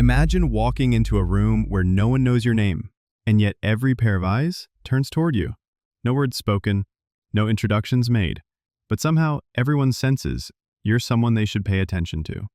Imagine walking into a room where no one knows your name, and yet every pair of eyes turns toward you. No words spoken, no introductions made, but somehow everyone senses you're someone they should pay attention to.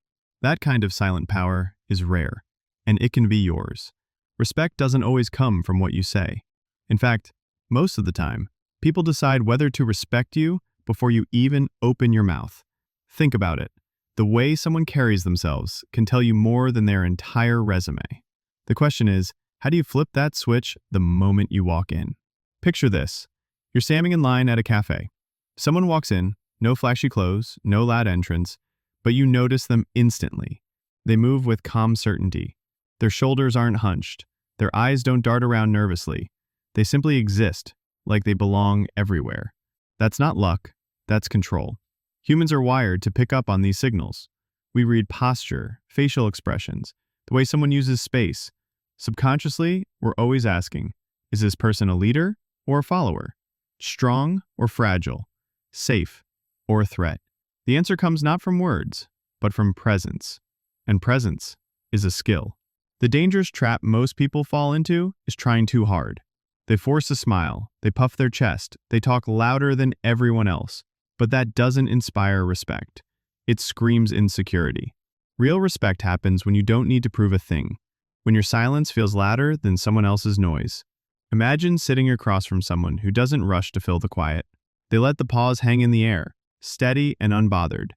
That kind of silent power is rare, and it can be yours. Respect doesn't always come from what you say. In fact, most of the time, people decide whether to respect you before you even open your mouth. Think about it. The way someone carries themselves can tell you more than their entire resume. The question is, how do you flip that switch the moment you walk in? Picture this. You're standing in line at a cafe. Someone walks in, no flashy clothes, no loud entrance, but you notice them instantly. They move with calm certainty. Their shoulders aren't hunched. Their eyes don't dart around nervously. They simply exist, like they belong everywhere. That's not luck, that's control. Humans are wired to pick up on these signals. We read posture, facial expressions, the way someone uses space. Subconsciously, we're always asking, is this person a leader or a follower? Strong or fragile? Safe or a threat? The answer comes not from words, but from presence. And presence is a skill. The dangerous trap most people fall into is trying too hard. They force a smile, they puff their chest, they talk louder than everyone else. But that doesn't inspire respect. It screams insecurity. Real respect happens when you don't need to prove a thing, when your silence feels louder than someone else's noise. Imagine sitting across from someone who doesn't rush to fill the quiet. They let the pause hang in the air, steady and unbothered.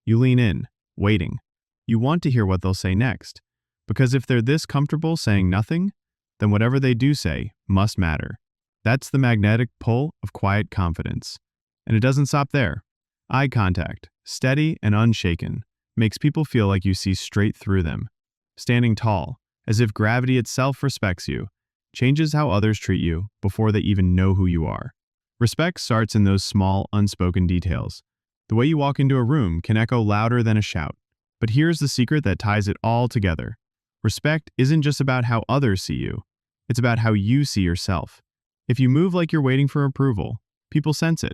You lean in, waiting. You want to hear what they'll say next, because if they're this comfortable saying nothing, then whatever they do say must matter. That's the magnetic pull of quiet confidence. And it doesn't stop there. Eye contact, steady and unshaken, makes people feel like you see straight through them. Standing tall, as if gravity itself respects you, changes how others treat you before they even know who you are. Respect starts in those small, unspoken details. The way you walk into a room can echo louder than a shout. But here's the secret that ties it all together. Respect isn't just about how others see you. It's about how you see yourself. If you move like you're waiting for approval, people sense it.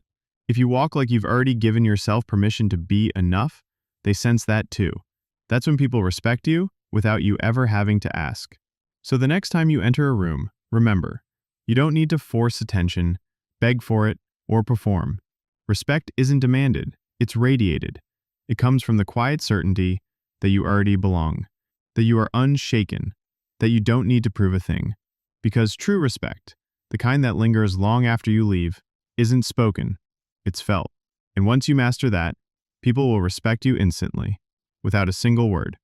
If you walk like you've already given yourself permission to be enough, they sense that too. That's when people respect you without you ever having to ask. So the next time you enter a room, remember, you don't need to force attention, beg for it, or perform. Respect isn't demanded, it's radiated. It comes from the quiet certainty that you already belong, that you are unshaken, that you don't need to prove a thing. Because true respect, the kind that lingers long after you leave, isn't spoken. It's felt. And once you master that, people will respect you instantly, without a single word.